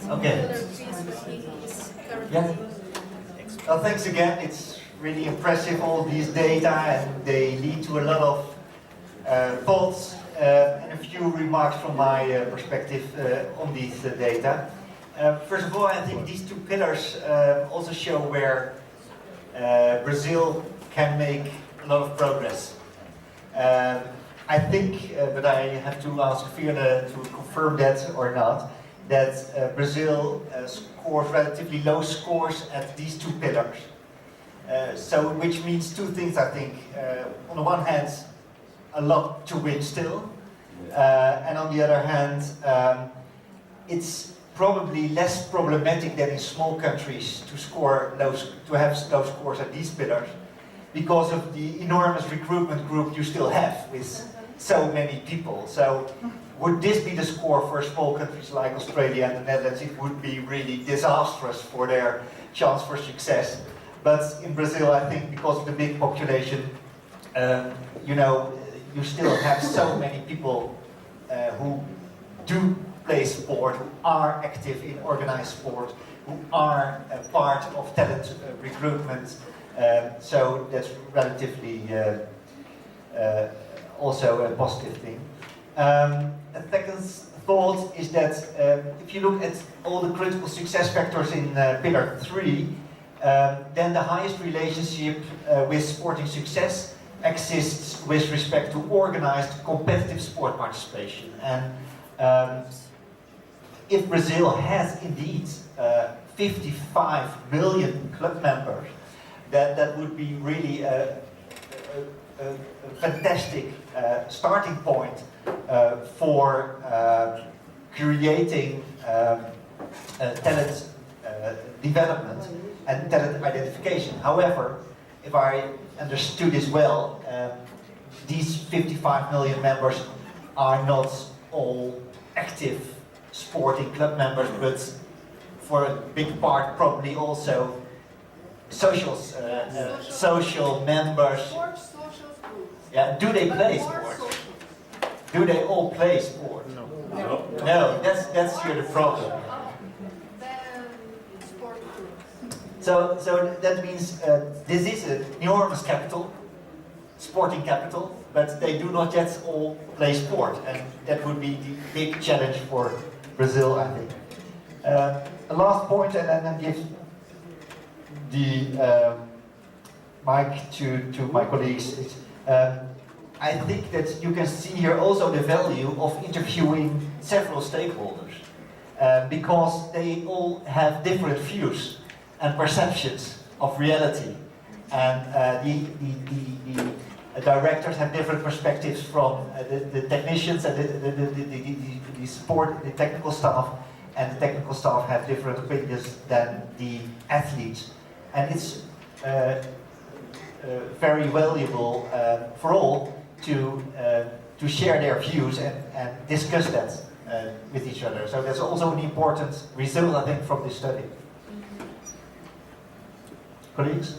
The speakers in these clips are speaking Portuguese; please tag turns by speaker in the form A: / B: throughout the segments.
A: Okay. Yeah. Well, thanks again. It's really impressive, all these data, and they lead to a lot of thoughts and a few remarks from my perspective on these data. First of all, I think these two pillars also show where Brazil can make a lot of progress. I think, but I have to ask Fiona to confirm that or not, that Brazil scores relatively low scores at these two pillars. So, which means two things, I think. On the one hand, a lot to win still, and on the other hand, it's probably less problematic than in small countries to score to have low scores at these pillars, because of the enormous recruitment group you still have with so many people. So, would this be the score for small countries like Australia and the Netherlands? It would be really disastrous for their chance for success. But in Brazil, I think because of the big population, you know, you still have so many people who do play sport, who are active in organized sport, who are part of talent recruitment. So that's relatively also a positive thing. A second thought is that if you look at all the critical success factors in Pillar 3, then the highest relationship with sporting success exists with respect to organized competitive sport participation. And if Brazil has indeed 55 million club members, that would be really a fantastic starting point for creating talent development and talent identification. However, if I understood this well, these 55 million members are not all active sporting club members, but for a big part probably also social members. Yeah, do they play sports? Do they all play sport?
B: No.
A: No, that's here the problem. So that means this is an enormous capital, sporting capital, but they do not yet all play sport, and that would be the big challenge for Brazil, I think. A last point, and then give the mic to my colleagues. I think that you can see here also the value of interviewing several stakeholders, because they all have different views and perceptions of reality, and the directors have different perspectives from the technicians and the support, the technical staff, and the technical staff have different opinions than the athletes, and it's very valuable for all to share their views and discuss that with each other. So that's also an important result, I think, from this study. Colleagues?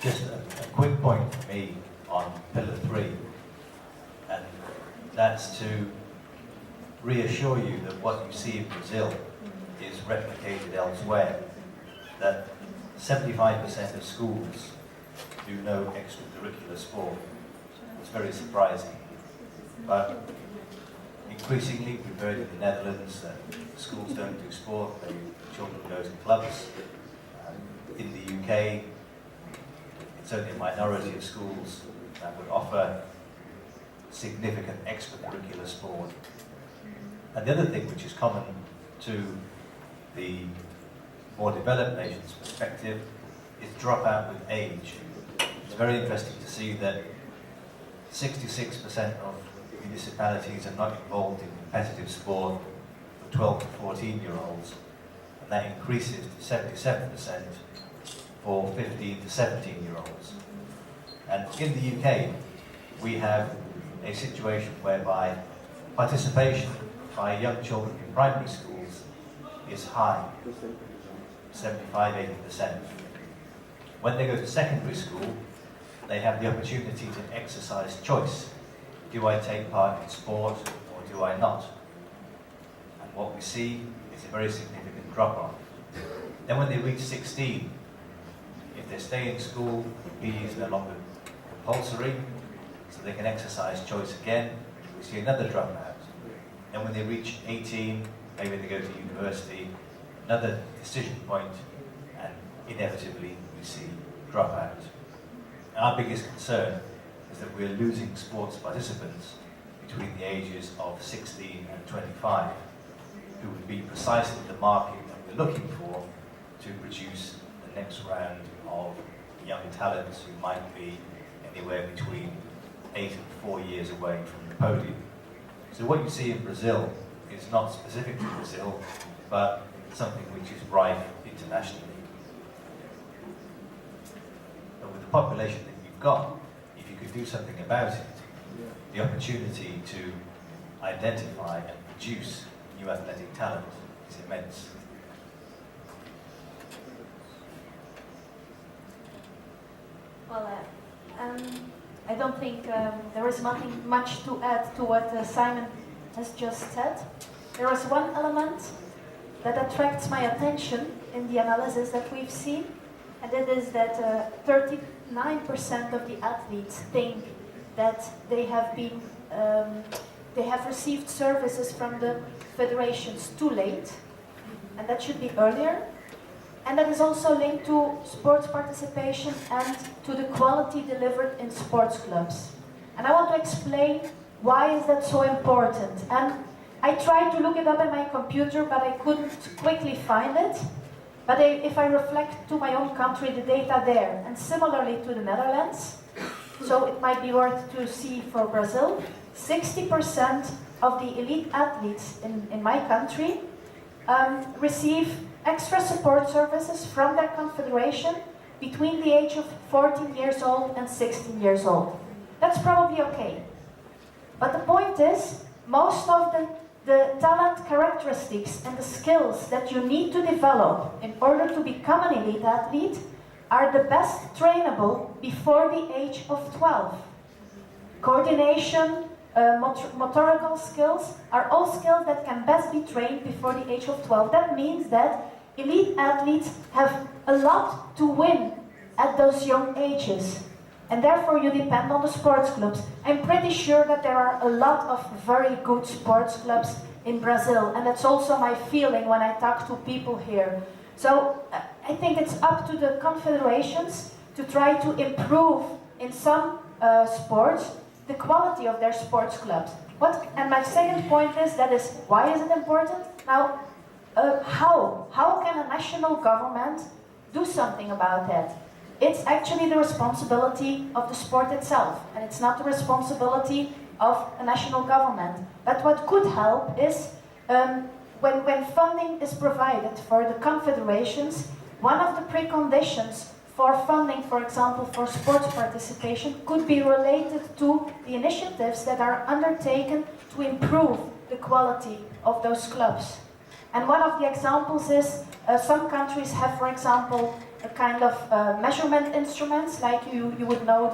C: Just a quick point for me on Pillar 3, and that's to reassure you that what you see in Brazil is replicated elsewhere, that 75% of schools do no extracurricular sport. It's very surprising, but increasingly we've heard in the Netherlands that schools don't do sport, children go to clubs. In the UK, it's only a minority of schools that would offer significant extracurricular sport. And the other thing which is common to the more developed nations' perspective is dropout with age. It's very interesting to see that 66% of municipalities are not involved in competitive sport for 12 to 14-year-olds, and that increases to 77% for 15 to 17-year-olds. And in the UK, we have a situation whereby participation by young children in primary schools is high, 75–80%. When they go to secondary school, they have the opportunity to exercise choice. Do I take part in sport or do I not? And what we see is a very significant drop-off. Then when they reach 16, if they stay in school, PE is no longer compulsory, so they can exercise choice again. We see another dropout. Then when they reach 18, maybe they go to university, another decision point, and inevitably we see dropout. And our biggest concern is that we're losing sports participants between the ages of 16 and 25, who would be precisely the market that we're looking for to produce the next round of young talents who might be anywhere between 8 and 4 years away from the podium. So what you see in Brazil is not specific to Brazil, but something which is rife internationally. But with the population that you've got, if you could do something about it, the opportunity to identify and produce new athletic talent is immense.
B: Well, I don't think there is nothing much to add to what Simon has just said. There is one element that attracts my attention in the analysis that we've seen, and that is that 39% of the athletes think that they have received services from the federations too late, and that should be earlier. And that is also linked to sports participation and to the quality delivered in sports clubs. And I want to explain why is that so important. And I tried to look it up in my computer, but I couldn't quickly find it. But if I reflect to my own country, the data there, and similarly to the Netherlands, so it might be worth to see for Brazil, 60% of the elite athletes in my country receive extra support services from their confederation between the age of 14 years old and 16 years old. That's probably okay. But the point is, most of the talent characteristics and the skills that you need to develop in order to become an elite athlete are the best trainable before the age of 12. Coordination, motorical skills are all skills that can best be trained before the age of 12. That means that elite athletes have a lot to win at those young ages. And therefore you depend on the sports clubs. I'm pretty sure that there are a lot of very good sports clubs in Brazil. And that's also my feeling when I talk to people here. So I think it's up to the confederations to try to improve in some sports the quality of their sports clubs. And my second point is, why is it important? Now, how can a national government do something about that? It's actually the responsibility of the sport itself, and it's not the responsibility of a national government. But what could help is, when funding is provided for the confederations, one of the preconditions for funding, for example, for sports participation, could be related to the initiatives that are undertaken to improve the quality of those clubs. And one of the examples is, some countries have, for example, a kind of measurement instruments, like you would know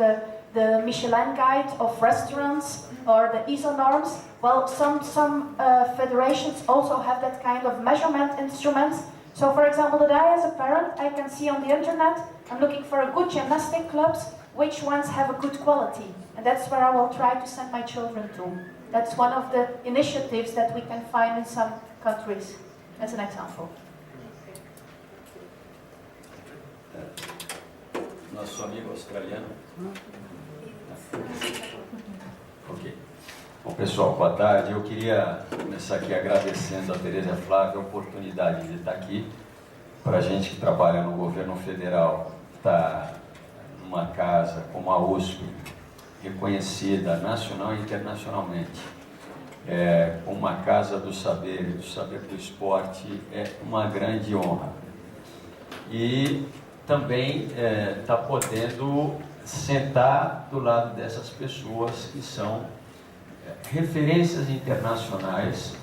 B: the Michelin guide of restaurants or the ISO norms. Well, some federations also have that kind of measurement instruments. So, for example, that I, as a parent, I can see on the internet, I'm looking for a good gymnastic clubs, which ones have a good quality. And that's where I will try to send my children to. That's one of the initiatives that we can find in some countries, as an example.
D: Nosso amigo australiano. Ok. Bom, pessoal, boa tarde. Eu queria começar aqui agradecendo a Tereza e a Flávia a oportunidade de estar aqui. Para a gente que trabalha no governo federal, estar numa casa como a USP, reconhecida nacional e internacionalmente, como uma casa do saber do esporte, é uma grande honra. E também está podendo sentar do lado dessas pessoas que são referências internacionais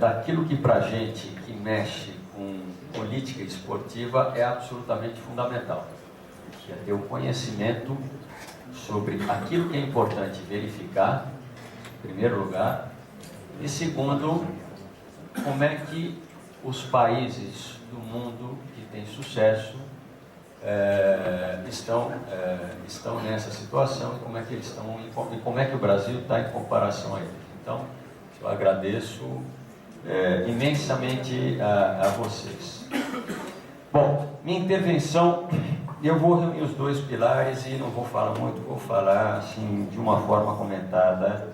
D: daquilo que para a gente que mexe com política esportiva é absolutamente fundamental, que é ter o conhecimento sobre aquilo que é importante verificar, em primeiro lugar, e segundo, como é que os países do mundo que têm sucesso estão nessa situação, e como é que eles estão, e como é que o Brasil está em comparação a eles. Então, eu agradeço imensamente a vocês. Bom, minha intervenção, eu vou reunir os dois pilares e não vou falar muito, vou falar assim de uma forma comentada,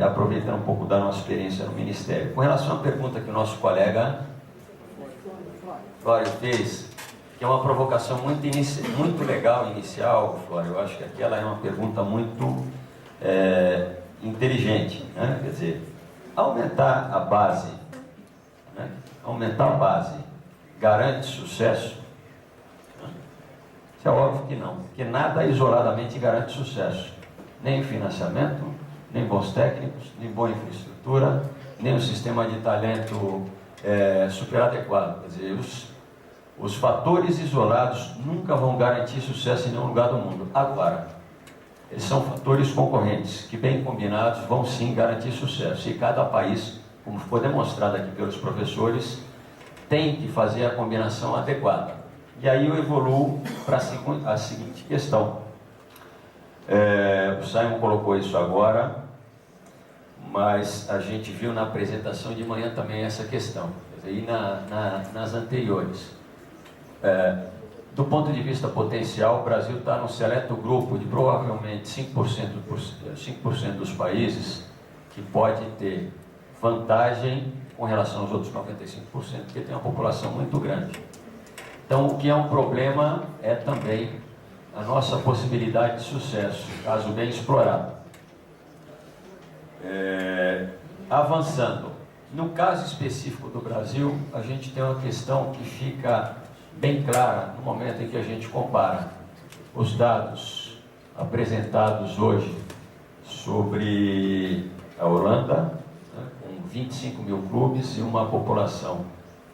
D: aproveitando um pouco da nossa experiência no Ministério. Com relação à pergunta que o nosso colega Flório fez, que é uma provocação muito legal inicial, Flório, eu acho que aquela é uma pergunta muito inteligente, né? Quer dizer, aumentar a base, né? Aumentar a base garante sucesso? Isso é óbvio que não, porque nada isoladamente garante sucesso, nem o financiamento, nem bons técnicos, nem boa infraestrutura, nem um sistema de talento super adequado. Quer dizer, os fatores isolados nunca vão garantir sucesso em nenhum lugar do mundo. Agora, eles são fatores concorrentes que, bem combinados, vão sim garantir sucesso. E cada país, como foi demonstrado aqui pelos professores, tem que fazer a combinação adequada. E aí eu evoluo para a seguinte questão. O Simon colocou isso agora, mas a gente viu na apresentação de manhã também essa questão, e nas anteriores. Do ponto de vista potencial, o Brasil está no seleto grupo de provavelmente 5% dos países que pode ter vantagem com relação aos outros 95%, porque tem uma população muito grande. Então, o que é um problema é também a nossa possibilidade de sucesso, caso bem explorado. Avançando, no caso específico do Brasil, a gente tem uma questão que fica bem clara no momento em que a gente compara os dados apresentados hoje sobre a Holanda, né, com 25 mil clubes e uma população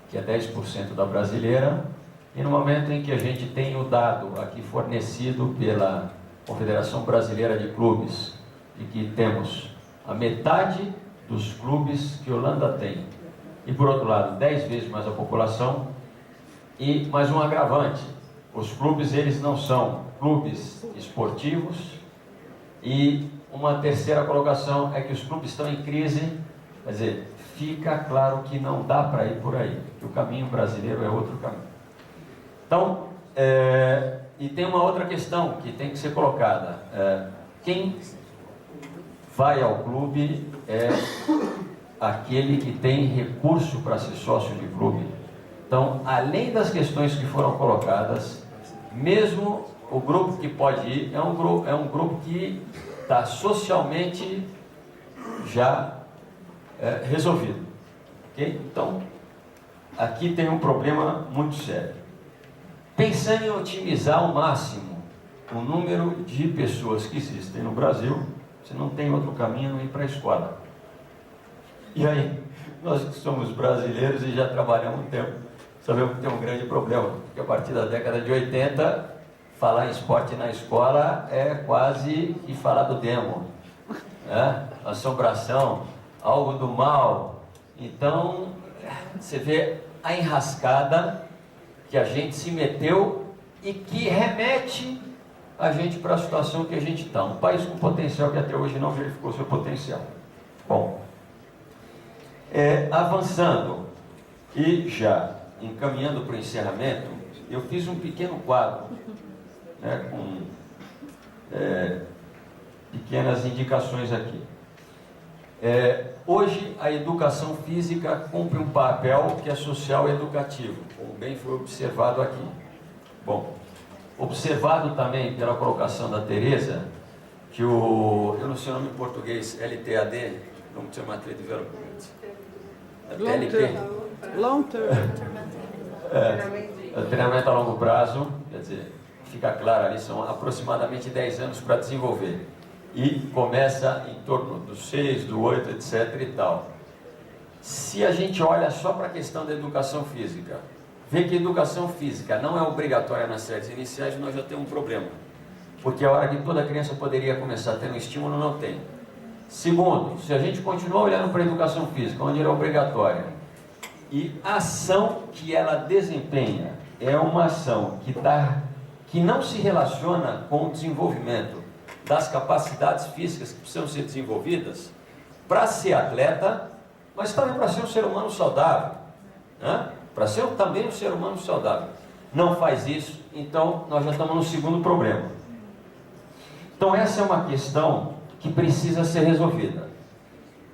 D: que é 10% da brasileira, e no momento em que a gente tem o dado aqui fornecido pela Confederação Brasileira de Clubes, de que temos a metade dos clubes que a Holanda tem, e por outro lado 10 vezes mais a população, e mais um agravante: os clubes, eles não são clubes esportivos, e uma terceira colocação é que os clubes estão em crise. Quer dizer, fica claro que não dá para ir por aí, que o caminho brasileiro é outro caminho. Então, e tem uma outra questão que tem que ser colocada: quem vai ao clube é aquele que tem recurso para ser sócio de clube. Então, além das questões que foram colocadas, mesmo o grupo que pode ir é um grupo que está socialmente já resolvido. Okay? Então, aqui tem um problema muito sério. Pensando em otimizar ao máximo o número de pessoas que existem no Brasil, você não tem outro caminho a ir para a escola. E aí, nós que somos brasileiros e já trabalhamos um tempo, sabemos que tem um grande problema, porque a partir da década de 80, falar em esporte na escola é quase que falar do demo, né? Assombração, algo do mal. Então, você vê a enrascada que a gente se meteu e que remete a gente para a situação que a gente está. Um país com potencial que até hoje não verificou seu potencial. Bom, avançando e já encaminhando para o encerramento, eu fiz um pequeno quadro, né, com pequenas indicações aqui. Hoje a educação física cumpre um papel que é social e educativo, como bem foi observado aqui. Bom, observado também pela colocação da Tereza, que eu não sei o nome em português, LTAD, Long Term Athlete Development.
E: Long term.
D: Treinamento a longo prazo, quer dizer, fica claro ali, são aproximadamente 10 anos para desenvolver. E começa em torno dos 6, do 8, etc. e tal. Se a gente olha só para a questão da educação física, vê que educação física não é obrigatória nas séries iniciais, nós já temos um problema. Porque a hora que toda criança poderia começar a ter um estímulo, não tem. Segundo, se a gente continuar olhando para a educação física, onde ela é obrigatória, e a ação que ela desempenha é uma ação que não se relaciona com o desenvolvimento das capacidades físicas que precisam ser desenvolvidas para ser atleta, mas também para ser um ser humano saudável, né? Para ser também um ser humano saudável. Não faz isso, então nós já estamos no segundo problema. Então essa é uma questão que precisa ser resolvida.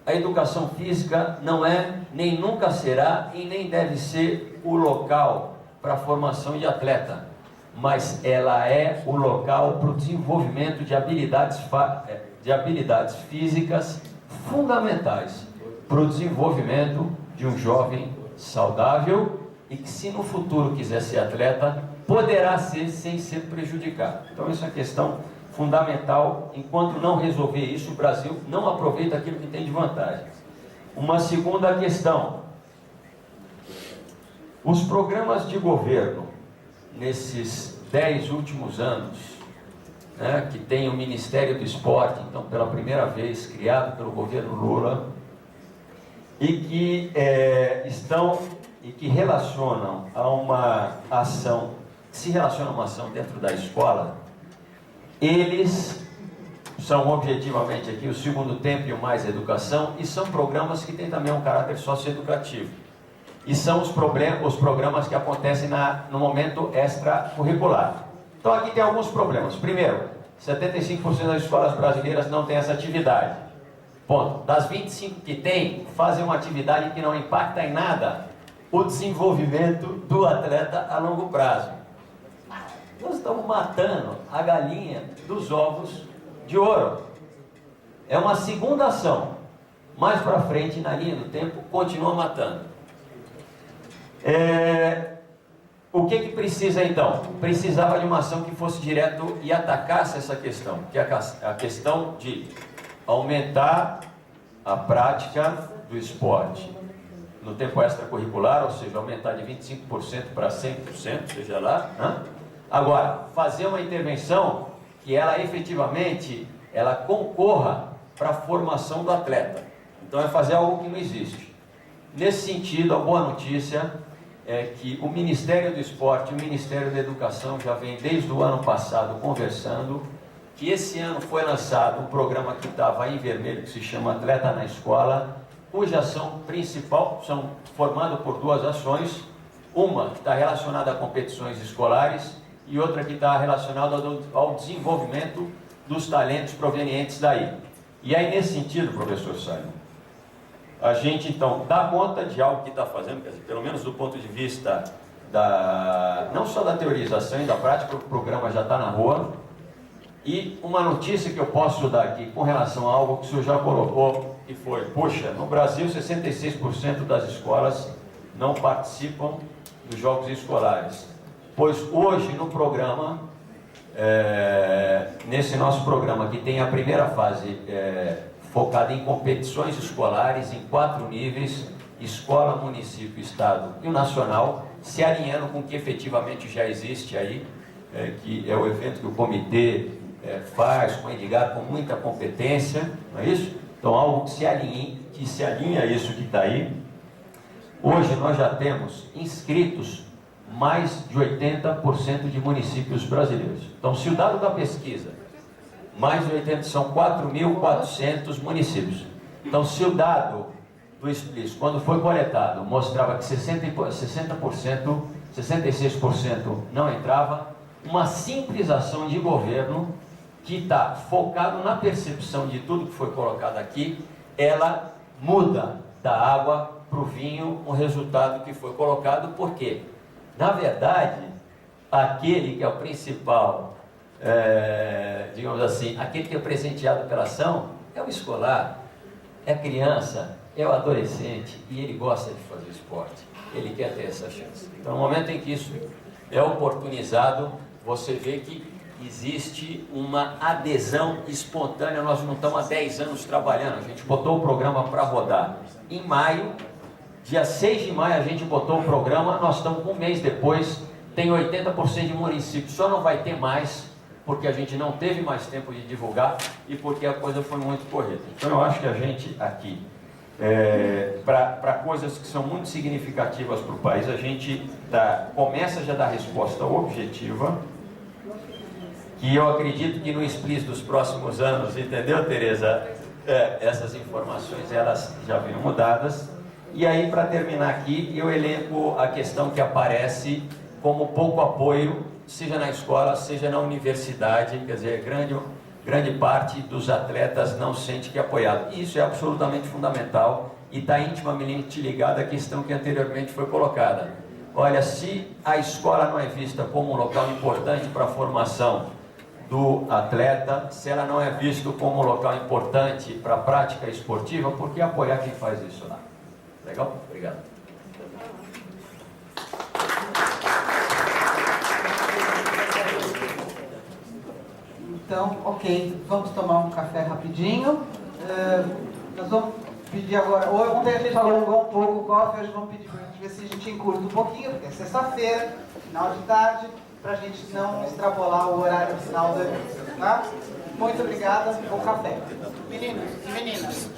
D: A educação física não é, nem nunca será e nem deve ser o local para a formação de atleta, mas ela é o local para o desenvolvimento de habilidades físicas fundamentais para o desenvolvimento de um jovem saudável e que, se no futuro quiser ser atleta, poderá ser sem ser prejudicado. Então isso é uma questão fundamental. Enquanto não resolver isso, o Brasil não aproveita aquilo que tem de vantagem. Uma segunda questão: os programas de governo nesses 10 últimos anos, né, que tem o Ministério do Esporte, então pela primeira vez criado pelo governo Lula, e que relacionam a uma ação, se relacionam a uma ação dentro da escola, eles são objetivamente aqui o Segundo Tempo e o Mais Educação, e são programas que têm também um caráter socioeducativo. E são os programas que acontecem no momento extracurricular. Então aqui tem alguns problemas. Primeiro, 75% das escolas brasileiras não têm essa atividade. Ponto. Das 25 que tem, fazem uma atividade que não impacta em nada o desenvolvimento do atleta a longo prazo. Nós estamos matando a galinha dos ovos de ouro. É uma segunda ação. Mais para frente, na linha do tempo, continua matando. O que precisa então? Precisava de uma ação que fosse direto e atacasse essa questão, que é a questão de aumentar a prática do esporte no tempo extracurricular, ou seja, aumentar de 25% para 100%, seja lá, né? Agora, fazer uma intervenção que ela efetivamente concorra para a formação do atleta. Então é fazer algo que não existe. Nesse sentido, a boa notícia é que o Ministério do Esporte e o Ministério da Educação já vem desde o ano passado conversando, que esse ano foi lançado um programa que estava aí em vermelho, que se chama Atleta na Escola, cuja ação principal são formada por duas ações, uma que está relacionada a competições escolares e outra que está relacionada ao desenvolvimento dos talentos provenientes daí. E aí, nesse sentido, professor Simon, a gente então dá conta de algo que está fazendo, quer dizer, pelo menos do ponto de vista não só da teorização e da prática, o programa já está na rua. E uma notícia que eu posso dar aqui com relação a algo que o senhor já colocou, que foi, puxa, no Brasil 66% das escolas não participam dos jogos escolares. Pois hoje no programa, nesse nosso programa que tem a primeira fase focada em competições escolares em 4 níveis, escola, município, estado e o nacional, se alinhando com o que efetivamente já existe aí, que é o evento que o comitê faz com o Edgar com muita competência, não é isso? Então algo que se alinha a isso que está aí. Hoje nós já temos inscritos mais de 80% de municípios brasileiros. Então, se o dado da pesquisa, mais de 80% são 4.400 municípios. Então, se o dado do Splis, quando foi coletado, mostrava que 60%, 66% não entrava, uma simples ação de governo que está focado na percepção de tudo que foi colocado aqui, ela muda da água para o vinho o resultado que foi colocado. Por quê? Na verdade, aquele que é o principal, digamos assim, aquele que é presenteado pela ação, é o escolar, é a criança, é o adolescente, e ele gosta de fazer esporte, ele quer ter essa chance. Então, no momento em que isso é oportunizado, você vê que existe uma adesão espontânea. Nós não estamos há 10 anos trabalhando, a gente botou o programa para rodar. Em maio Dia 6 de maio a gente botou o programa, nós estamos um mês depois, tem 80% de municípios, só não vai ter mais, porque a gente não teve mais tempo de divulgar e porque a coisa foi muito corrida. Então eu acho que a gente aqui, para coisas que são muito significativas para o país, a gente começa já a dar resposta objetiva, que eu acredito que no split dos próximos anos, entendeu, Tereza? Essas informações elas já viram mudadas. E aí, para terminar aqui, eu elenco a questão que aparece como pouco apoio, seja na escola, seja na universidade, quer dizer, grande parte dos atletas não sente que é apoiado. Isso é absolutamente fundamental e está intimamente ligado à questão que anteriormente foi colocada. Olha, se a escola não é vista como um local importante para a formação do atleta, se ela não é vista como um local importante para a prática esportiva, por que apoiar quem faz isso lá? Legal? Obrigado.
E: Então, ok, vamos tomar um café rapidinho. Nós vamos pedir agora. Ontem a gente alongou um pouco o coffee, hoje vamos pedir para a gente ver se a gente encurta um pouquinho, porque é sexta-feira, final de tarde, para a gente não extrapolar o horário final do evento, tá? Muito obrigada, bom café.
F: Meninos e meninas.